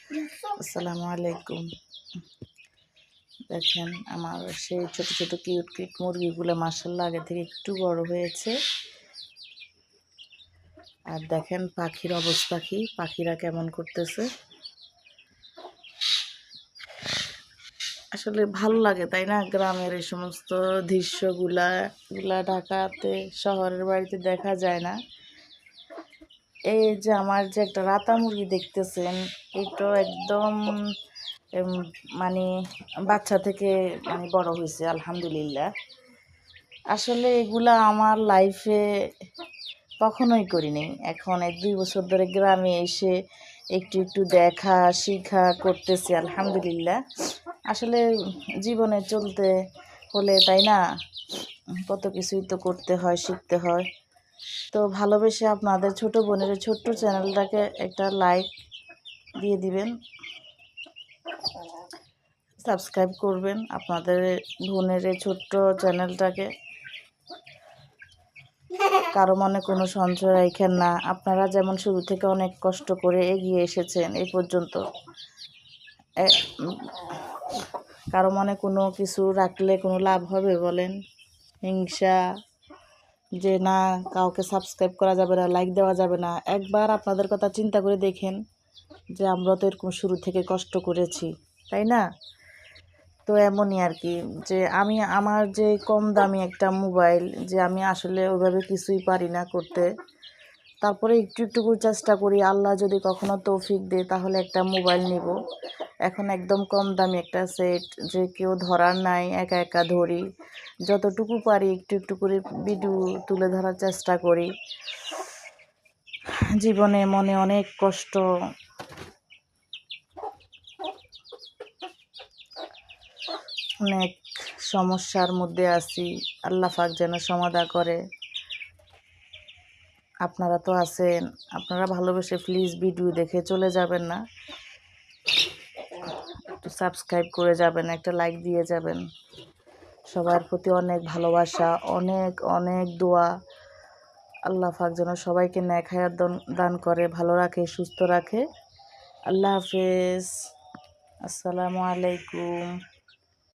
আসসালামু আলাইকুম। দেখেন আমার সেই ছোট ছোট কিউট কিউট মুরগিগুলো মাশাআল্লাহ আগে থেকে একটু বড় হয়েছে। আর দেখেন পাখির অবস্থা কি, পাখিরা কেমন করতেছে। আসলে ভালো লাগে তাই না, গ্রামের এই সমস্ত দৃশ্যগুলা ঢাকাতে শহরের বাড়িতে দেখা যায় না। এই যে আমার যে একটা রাতা মুরগি দেখতেছেন, এটা একদম মানে বাচ্চা থেকে বড় হয়েছে আলহামদুলিল্লাহ। আসলে এগুলা আমার লাইফে কখনোই করিনি। এখন 1-2 বছর ধরে গ্রামে এসে একটু একটু দেখা শিখা করতেছি আলহামদুলিল্লাহ। আসলে জীবনে চলতে হলে তাই না, কত কিছুই তো করতে হয়, শিখতে হয়। তো ভালোবেসে আপনাদের ছোট বোনের ছোট্ট চ্যানেলটাকে একটা লাইক দিয়ে দিবেন, সাবস্ক্রাইব করবেন আপনাদের বোনের ছোট্ট চ্যানেলটাকে। কারো মনে কোনো সঞ্চয় রাখেন না। আপনারা যেমন শুরু থেকে অনেক কষ্ট করে এগিয়ে এসেছেন এই পর্যন্ত, কারো মনে কোনো কিছু রাখলে কোনো লাভ হবে বলেন? হিংসা যে না কাউকে সাবস্ক্রাইব করা যাবে না, লাইক দেওয়া যাবে না। একবার আপনাদের কথা চিন্তা করে দেখেন যে আমরা তো এরকম শুরু থেকে কষ্ট করেছি, তাই না? তো এমনই আর কি, যে আমি আমার যে কম দামি একটা মোবাইল, যে আমি আসলে ওইভাবে কিছুই পারি না করতে, তারপরে একটু একটু করে চেষ্টা করি। আল্লাহ যদি কখনো তৌফিক দেয় তাহলে একটা মোবাইল নিব। এখন একদম কম দামি একটা সেট, যে কেউ ধরার নাই, একা একা ধরি। যতটুকু পারি একটু একটু করে ভিডিও তুলে ধরার চেষ্টা করি। জীবনে মনে অনেক কষ্ট, অনেক সমস্যার মধ্যে আছি। আল্লাহ পাক যেন সমাধান করে। আপনারা তো আছেন, আপনারা ভালোবেসে প্লিজ ভিডিও দেখে চলে যাবেন না, একটু সাবস্ক্রাইব করে যাবেন, একটা লাইক দিয়ে যাবেন। সবার প্রতি অনেক ভালোবাসা, অনেক অনেক দোয়া। আল্লাহ পাক যেন সবাইকে নেক হায়াত দান করে, ভালো রাখে, সুস্থ রাখে। আল্লাহ হাফেজ। আসসালামু আলাইকুম।